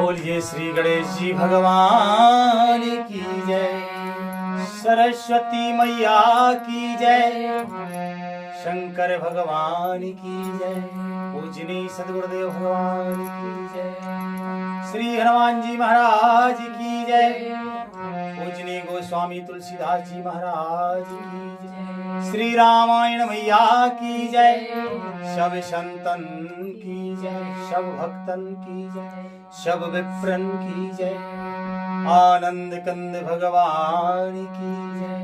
बोलिए श्री गणेश जी भगवान की जय, सरस्वती मैया की जय, शंकर भगवान की जय, पूजनीय सद्गुरुदेव भगवान की जय, श्री हनुमान जी महाराज की जय, पूजनीय गोस्वामी तुलसीदास जी महाराज की जय, श्री रामायण मैया की जय, सब संतन की जय, सब भक्तन की जय, सब विप्रन की जय, आनंद कंद भगवान की जय।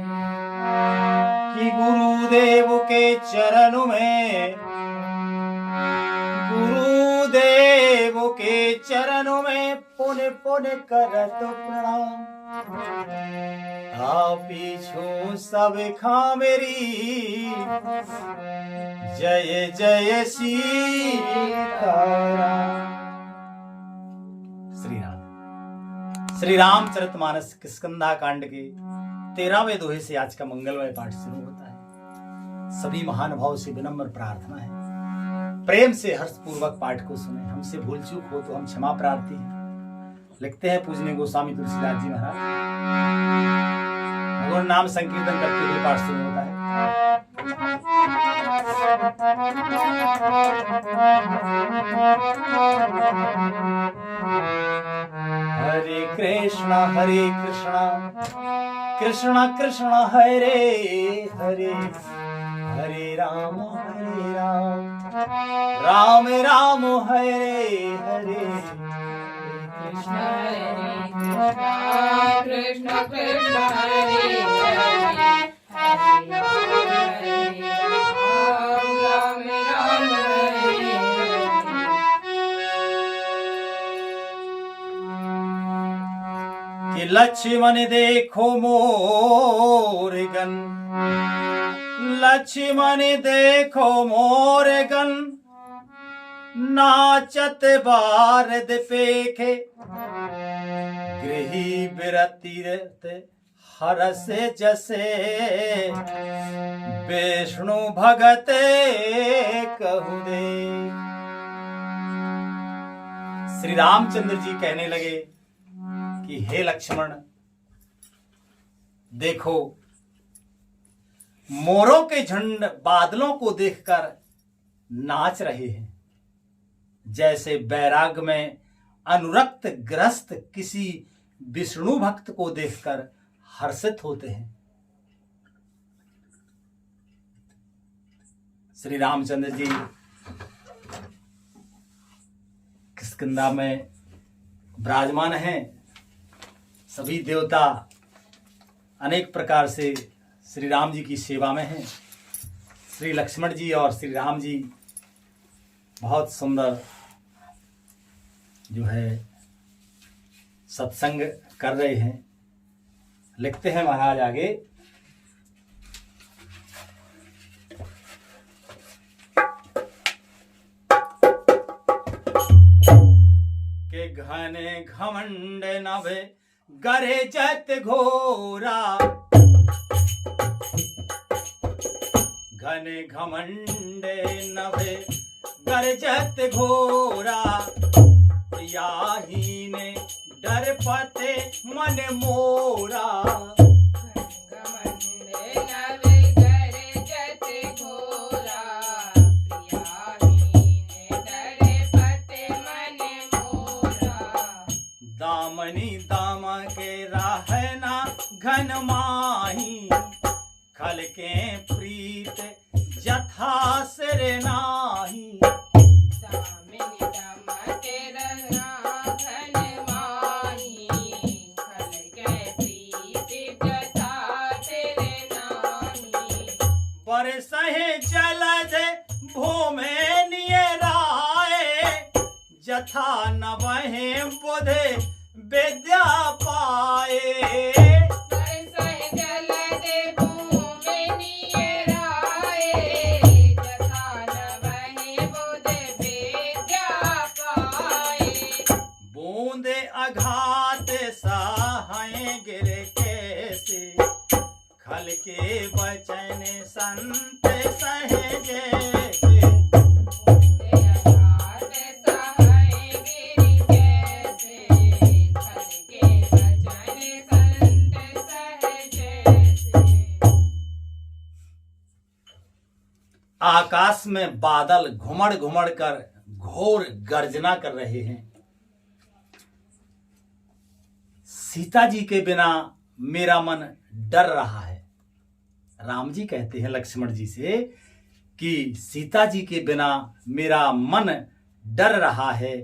कि गुरुदेव के चरणों में, गुरुदेव के चरणों में पुण्य पुण्य करत प्रणाम। पीछू सब खा मेरी, जय जय सीताराम। श्री रामचरितमानस किष्किंधा कांड के 13वें दोहे से आज का मंगलमय पाठ शुरू होता है। सभी महानुभाव से विनम्र प्रार्थना है, प्रेम से हर्ष पूर्वक पाठ को सुने। हमसे भूल चूक हो तो हम क्षमा प्रार्थी हैं। लिखते हैं पूजनीय गोस्वामी तुलसीदास जी महाराज। भगवान नाम संकीर्तन करते हुए पाठ शुरू होता है। हरे कृष्णा कृष्णा कृष्णा हरे हरे, हरे राम राम राम हरे हरे, कृष्ण कृष्ण कृष्ण हरे हरे, हरे राम राम हरे हरे। कि लक्ष्मण देखो मोरगन, लक्ष्मण देखो मोरगन, नाचत बारद पेखे, गृही बिरती हरस जसे, विष्णु भगते कहु दे। श्री रामचंद्र जी कहने लगे कि हे लक्ष्मण, देखो मोरों के झुंड बादलों को देखकर नाच रहे हैं, जैसे बैराग में अनुरक्त ग्रस्त किसी विष्णु भक्त को देखकर हर्षित होते हैं। श्री रामचंद्र जी किष्किंधा में विराजमान हैं। सभी देवता अनेक प्रकार से श्री राम जी की सेवा में हैं। श्री लक्ष्मण जी और श्री राम जी बहुत सुंदर जो है सत्संग कर रहे हैं। लिखते हैं महाराज आगे, के घने घमंड नभे गरे जत घोरा, घने घमंड नभे गरजत घोरा, प्रियाही ने डर पते मन मोरा। दामनी दाम के रहना घन माही, खल के प्रीत जथा सिर नाही। पर सहे जलद भूमे नियराए, जथा न वहे बुधे विद्या पाए। बूंदे अघात सहाय गिर कैसे, खल के बचन संत सहजे। बूंदे अघात सहाय गिर कैसे, आकाश में बादल घुमड़ घुमड़ कर घोर गर्जना कर रहे हैं। सीता जी के बिना मेरा मन डर रहा है। राम जी कहते हैं लक्ष्मण जी से कि सीता जी के बिना मेरा मन डर रहा है।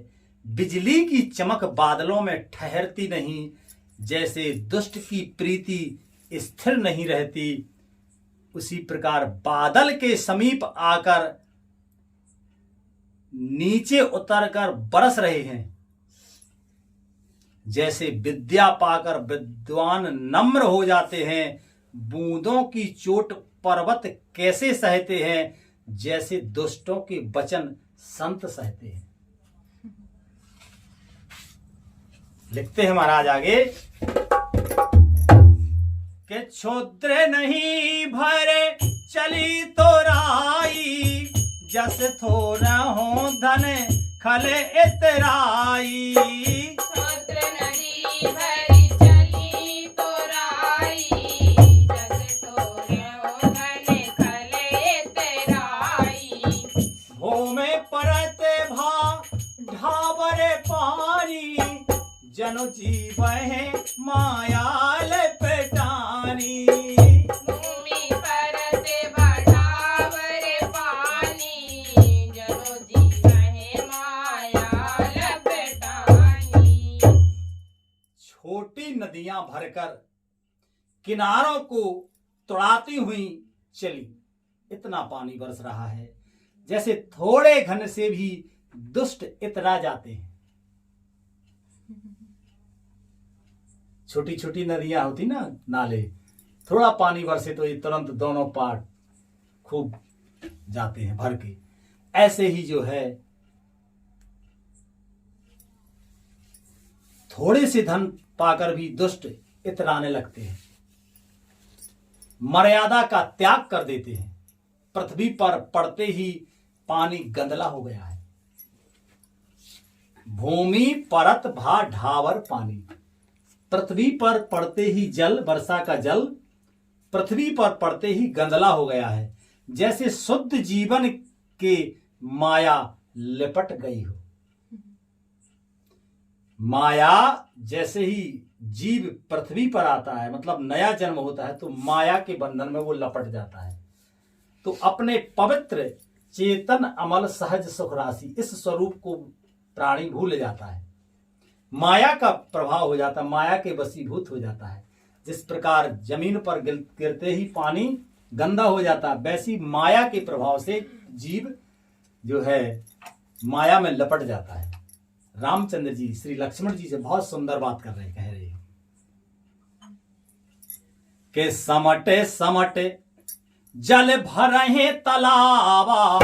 बिजली की चमक बादलों में ठहरती नहीं, जैसे दुष्ट की प्रीति स्थिर नहीं रहती, उसी प्रकार बादल के समीप आकर नीचे उतरकर बरस रहे हैं। जैसे विद्या पाकर विद्वान नम्र हो जाते हैं, बूंदों की चोट पर्वत कैसे सहते हैं, जैसे दुष्टों के वचन संत सहते हैं। लिखते हैं महाराज आगे कि क्षुद्र नहीं भरे चली तो राई, जस थोड़ा हो धन खले इतराई। क्षुद्र नदी भरी चली तो राई, जस थोड़े हो धन खले इतराई। भूमि परत भा ढाबर पानी, जनो जीव है मायाल पेटानी। भूमि परत बढ़ावर पानी, जनो जीवन माया लपेटानी। छोटी नदियां भरकर किनारों को तोड़ाती हुई चली। इतना पानी बरस रहा है जैसे थोड़े घन से भी दुष्ट इतरा जाते हैं। छोटी छोटी नदियां होती ना, नाले, थोड़ा पानी बरसे तो ये तुरंत दोनों पार खूब जाते हैं भर के। ऐसे ही जो है थोड़े से धन पाकर भी दुष्ट इतराने लगते हैं, मर्यादा का त्याग कर देते हैं। पृथ्वी पर पड़ते ही पानी गंदला हो गया है। भूमि परत भा ढावर पानी, पृथ्वी पर पड़ते ही जल, वर्षा का जल पृथ्वी पर पड़ते ही गंदला हो गया है, जैसे शुद्ध जीवन के माया लिपट गई हो। माया जैसे ही जीव पृथ्वी पर आता है, मतलब नया जन्म होता है, तो माया के बंधन में वो लपट जाता है। तो अपने पवित्र चेतन अमल सहज सुख राशि इस स्वरूप को प्राणी भूल जाता है, माया का प्रभाव हो जाता है, माया के वशीभूत हो जाता है। जिस प्रकार जमीन पर गिरते ही पानी गंदा हो जाता है, वैसी माया के प्रभाव से जीव जो है माया में लपट जाता है। रामचंद्र जी श्री लक्ष्मण जी से बहुत सुंदर बात कर रहे, कह रहे हैं कि समटे समटे जल भरहे तलावा,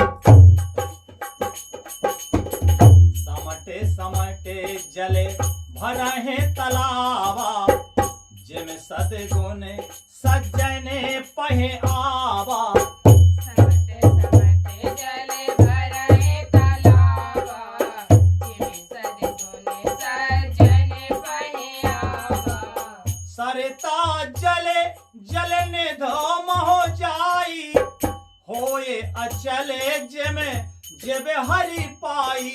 समटे समटे जले भरहे तलावा, जिम सदगुण सज्जने पहे आवा। समटे समटे जले भरहे तलावा, जिम सद्गुण सज्जन पहे आवा। सरिता जले जलने धोम हो जाई, होए अचले जिमे जब हरि पाई।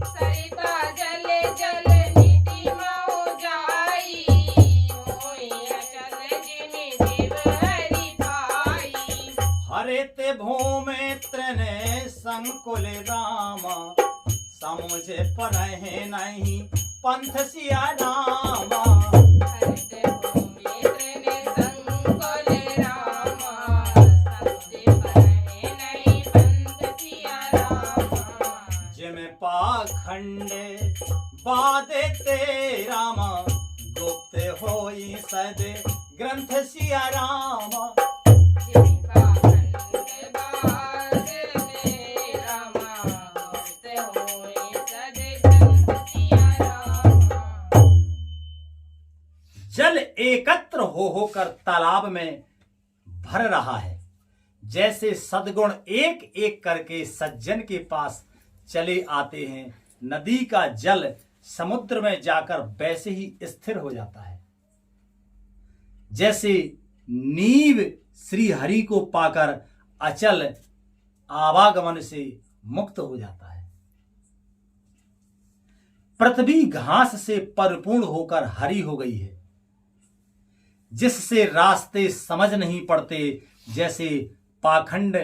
सरिता जले जल निधि हो जाई, होई अचल जिनि जीव हरि पाई। हरे ते भूमे त्रिने संकुल रामा, समुझे परहे नहीं पंथ सिया रामा। हरते भूमि त्रिने संकुल रामा, समुझे परहे नहीं पंथ सिया रामा। जिमे पाखंडे बादे ते रामा, गुप्त होई सद ग्रंथ सिया रामा। जिनि पाखंड बाज ते रामा, गुप्त होई सद ग्रंथ सिया रामा। जल एकत्र हो होकर तालाब में भर रहा है, जैसे सद्गुण एक एक करके सज्जन के पास चले आते हैं। नदी का जल समुद्र में जाकर वैसे ही स्थिर हो जाता है, जैसे नीव श्री हरि को पाकर अचल आवागमन से मुक्त हो जाता है। पृथ्वी घास से परिपूर्ण होकर हरी हो गई है, जिससे रास्ते समझ नहीं पड़ते, जैसे पाखंड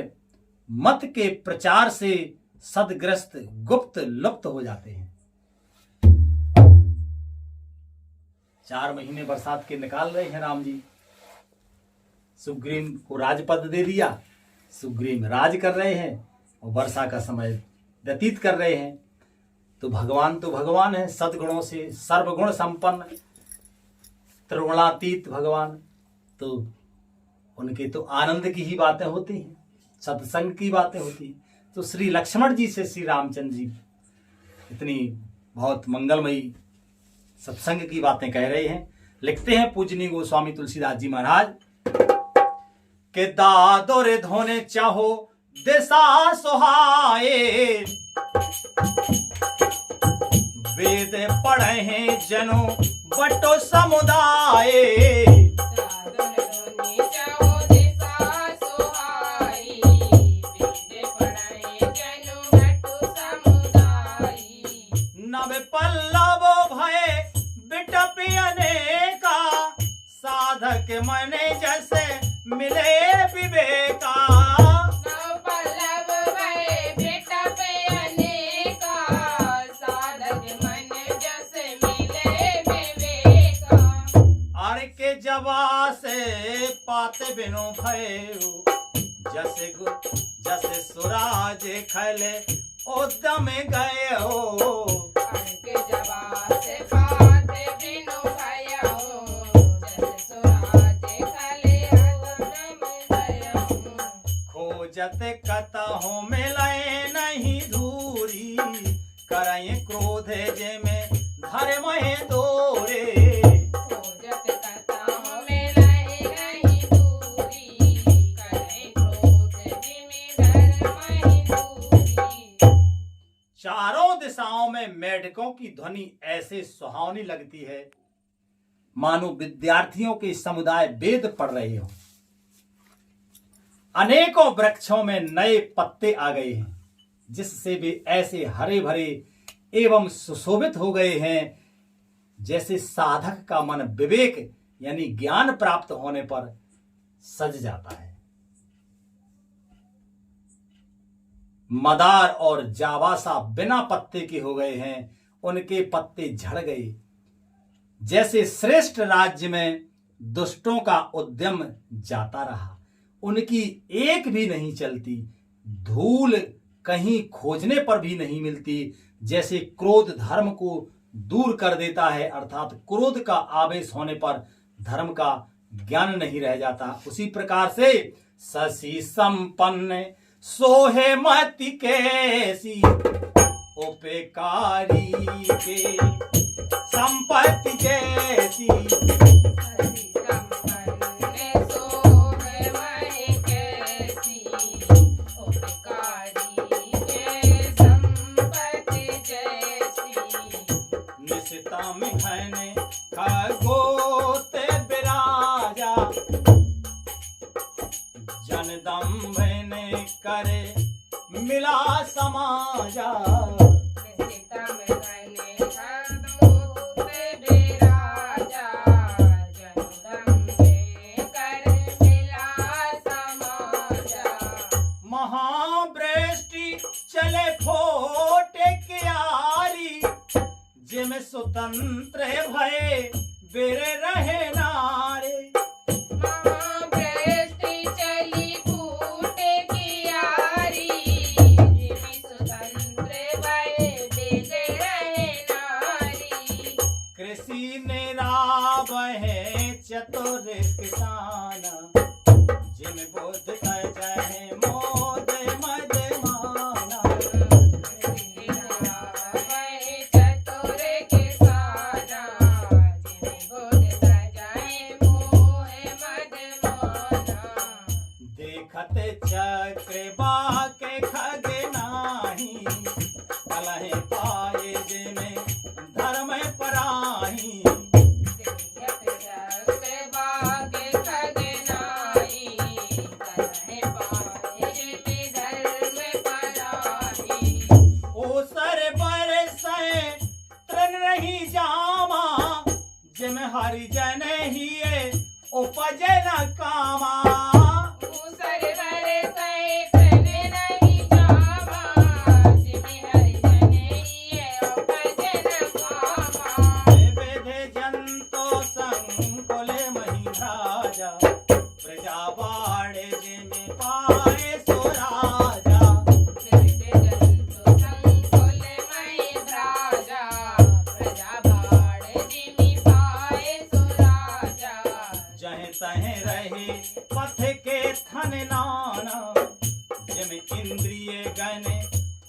मत के प्रचार से सदग्रस्त गुप्त लुप्त हो जाते हैं। 4 महीने बरसात के निकाल रहे हैं राम जी। सुग्रीव को राजपद दे दिया, सुग्रीव राज कर रहे हैं और वर्षा का समय व्यतीत कर रहे हैं। तो भगवान है, सद्गुणों से सर्वगुण संपन्न, त्रिगुणातीत भगवान। तो उनके तो आनंद की ही बातें होती हैं, सत्संग की बातें होती हैं। तो श्री लक्ष्मण जी से श्री रामचंद्र जी इतनी बहुत मंगलमयी सत्संग की बातें कह रहे हैं। लिखते हैं पूजनीय गोस्वामी तुलसीदास जी महाराज के दादोरे धोने चाहो दिशा सुहाए, वेद पढ़े हैं जनो बटो समुदाय। नव पल्लव भय बिटपी अनेका, साधक मने जैसे मिले विवेका। जवा से पाते बिनो भयो, जैसे सुराज खले उद्यम गए हो। जवा से पाते बिनो भयो, जैसे सुराज खले उद्यम गए हो। खोजत कतहु मिले नहीं धूरी, करय क्रोध जे में धर्म दोरे। चारों दिशाओं में मेढकों की ध्वनि ऐसे सुहावनी लगती है, मानो विद्यार्थियों के समुदाय वेद पढ़ रहे हो। अनेकों वृक्षों में नए पत्ते आ गए हैं, जिससे वे ऐसे हरे भरे एवं सुशोभित हो गए हैं, जैसे साधक का मन विवेक यानी ज्ञान प्राप्त होने पर सज जाता है। मदार और जावासा बिना पत्ते के हो गए हैं, उनके पत्ते झड़ गए। जैसे श्रेष्ठ राज्य में दुष्टों का उद्यम जाता रहा, उनकी एक भी नहीं चलती, धूल कहीं खोजने पर भी नहीं मिलती। जैसे क्रोध धर्म को दूर कर देता है, अर्थात क्रोध का आवेश होने पर धर्म का ज्ञान नहीं रह जाता, उसी प्रकार से शशि संपन्न सोहे मति कैसी, उपकारी के संपत्ति जैसी। निशिता में घने खगोते बिराजा, जनदम ने करे मिला समाजा। महावृष्टि चले फोटे क्यारी, जिम स्वतंत्र भय बेरे रहे नारे। चतुर किसान जिन बोध जाए मोद मद माना। चतुर किसान जिन बोध जाए मोह मद माना। देखत चक्र बाके खग नाही, कलह पाए जिने धर्म पराही। नहीं जामा, जिम हरि जन ही उपजे न कामा। ऊसर बरसै तन नहीं जामा, जिमि हरि जन हिए उपजे न कामा। बेधे जंतो संकुल मही राजा, प्रजा बाड़े जिमि पाए सो राजा। बेधे जंतु संकुल महि राजा, प्रजा बाड़ जिमि पाए सो राजा। जहीं तहीं रहे पथ के थन नाना, जिम इंद्रिय गण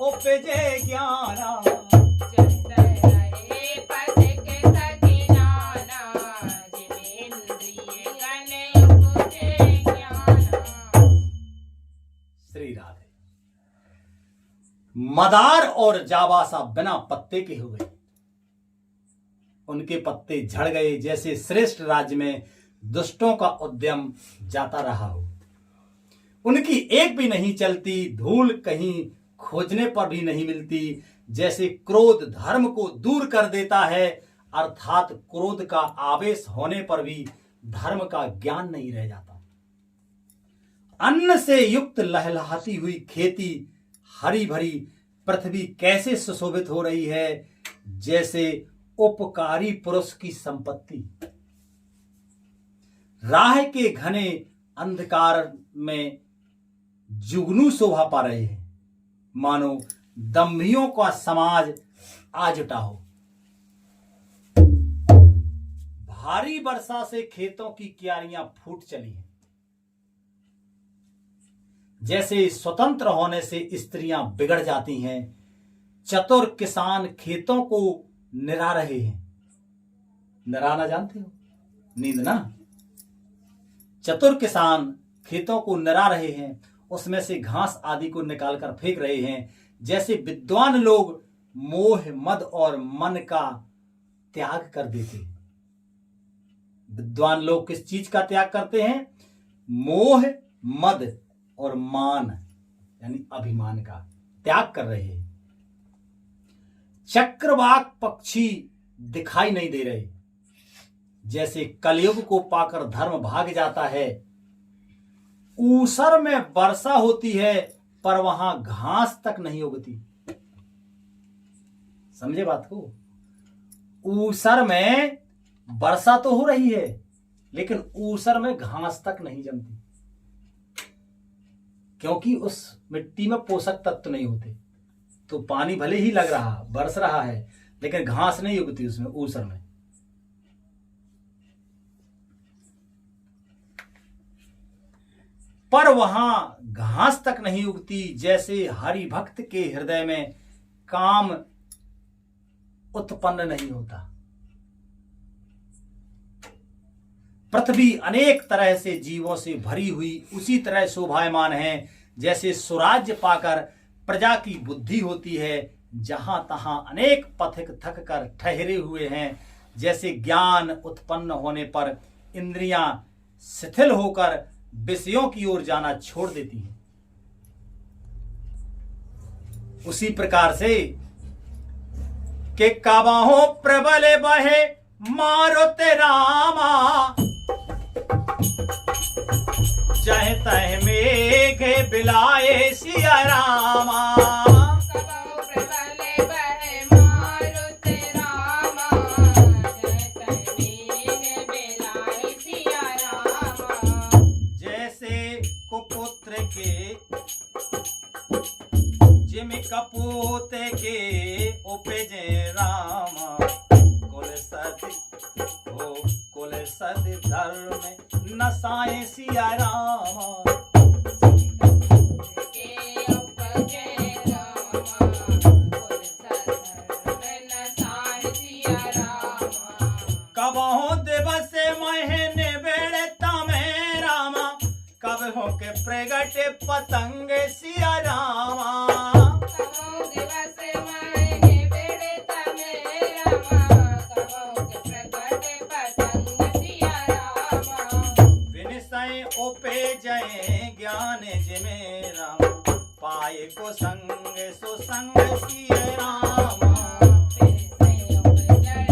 उपजे ज्ञाना। चलत रहे पथ के सखियाना, जिमि इंद्रिय गण उपजे ज्ञाना। श्री राधे। मदार और जाबासा बिना पत्ते के हो गए, उनके पत्ते झड़ गए, जैसे श्रेष्ठ राज्य में दुष्टों का उद्यम जाता रहा हो। उनकी एक भी नहीं चलती, धूल कहीं खोजने पर भी नहीं मिलती। जैसे क्रोध धर्म को दूर कर देता है, अर्थात क्रोध का आवेश होने पर भी धर्म का ज्ञान नहीं रह जाता। अन्न से युक्त लहलहाती हुई खेती, हरी भरी पृथ्वी कैसे सुशोभित हो रही है, जैसे उपकारी पुरुष की संपत्ति। राह के घने अंधकार में जुगनू शोभा पा रहे हैं, मानो दंभियों का समाज आ जुटा हो। भारी वर्षा से खेतों की क्यारियां फूट चली हैं, जैसे स्वतंत्र होने से स्त्रियां बिगड़ जाती हैं। चतुर किसान खेतों को निरा रहे हैं। निराना जानते हो? नींद ना। चतुर किसान खेतों को निरा रहे हैं, उसमें से घास आदि को निकालकर फेंक रहे हैं। जैसे विद्वान लोग मोह मद और मन का त्याग कर देते हैं। विद्वान लोग किस चीज का त्याग करते हैं? मोह मद और मान यानी अभिमान का त्याग कर रहे हैं। चक्रवाक पक्षी दिखाई नहीं दे रहे, जैसे कलयुग को पाकर धर्म भाग जाता है। ऊसर में वर्षा होती है, पर वहां घास तक नहीं उगती। समझे बात को? ऊसर में वर्षा तो हो रही है, लेकिन ऊसर में घास तक नहीं जमती, क्योंकि उस मिट्टी में पोषक तत्व नहीं होते। तो पानी भले ही लग रहा, बरस रहा है, लेकिन घास नहीं उगती उसमें, ऊसर में। पर वहां घास तक नहीं उगती, जैसे हरि भक्त के हृदय में काम उत्पन्न नहीं होता। पृथ्वी अनेक तरह से जीवों से भरी हुई उसी तरह शोभायमान है, जैसे स्वराज्य पाकर प्रजा की बुद्धि होती है। जहां तहां अनेक पथिक थक कर ठहरे हुए हैं, जैसे ज्ञान उत्पन्न होने पर इंद्रियां शिथिल होकर विषयों की ओर जाना छोड़ देती हैं। उसी प्रकार से के काबाहों प्रबल बहे मारुति रामा, चाहे तह मेघे बिलाए सिया रामा। कबहु प्रबल बहे मारुति रामा, जय तह मेघ बिलाए सिया रामा। जैसे कुपुत्र के जिम कपूत के उपजे रामा, कुल सद हो कुल सद धर्म नसाए सिया रामा। के उपजे रामा, कुल सधर्म नसाए सिया रामा। कबहु दिवस महीने बेड़ता में रामा, कब हो के प्रगट पतंग सिया रामा। कबहु दिवस महीने बेड़ता में रामा, कबहु के प्रगट पतंग सिया रामा। विनिसय उपे जय ज्ञान जिमे रामा, पाए को संग सुसंग सिया रामा। फिर से उपजय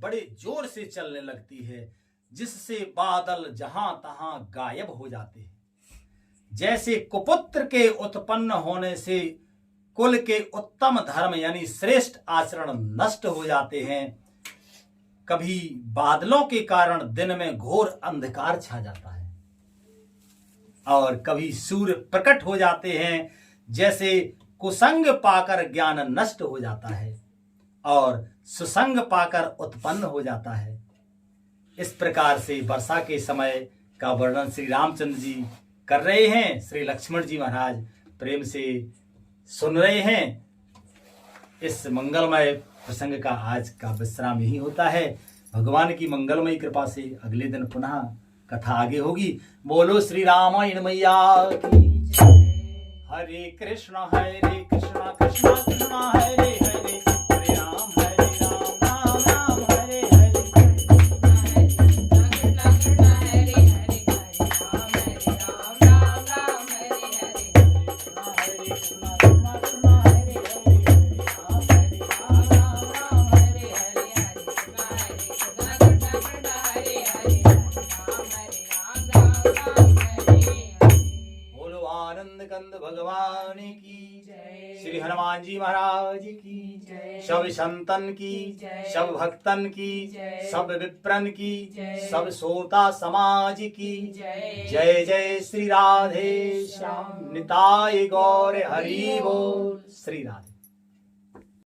बड़े जोर से चलने लगती है, जिससे बादल जहां तहां गायब हो जाते हैं। जैसे कुपुत्र के उत्पन्न होने से कुल के उत्तम धर्म यानी श्रेष्ठ आचरण नष्ट हो जाते हैं, कभी बादलों के कारण दिन में घोर अंधकार छा जाता है और कभी सूर्य प्रकट हो जाते हैं। जैसे कुसंग पाकर ज्ञान नष्ट हो जाता है और सुसंग पाकर उत्पन्न हो जाता है। इस प्रकार से वर्षा के समय का वर्णन श्री रामचंद्र जी कर रहे हैं। श्री लक्ष्मण जी महाराज प्रेम से सुन रहे हैं। इस मंगलमय प्रसंग का आज का विश्राम यही होता है। भगवान की मंगलमयी कृपा से अगले दिन पुनः कथा आगे होगी। बोलो श्री रामायण मैया की जय। हरे कृष्णा कृष्णा कृष्णा हरे हरे, हरे राम राम राम हरे हरे। कंद भगवान की जय। श्री हनुमान जी महाराज की जय। सब संतन की जय, सब भक्तन की जय, सब विप्रन की जय, सब श्रोता समाज की जय। जय जय श्री राधे श्याम निताय गौर हरि बोल। श्री राधे।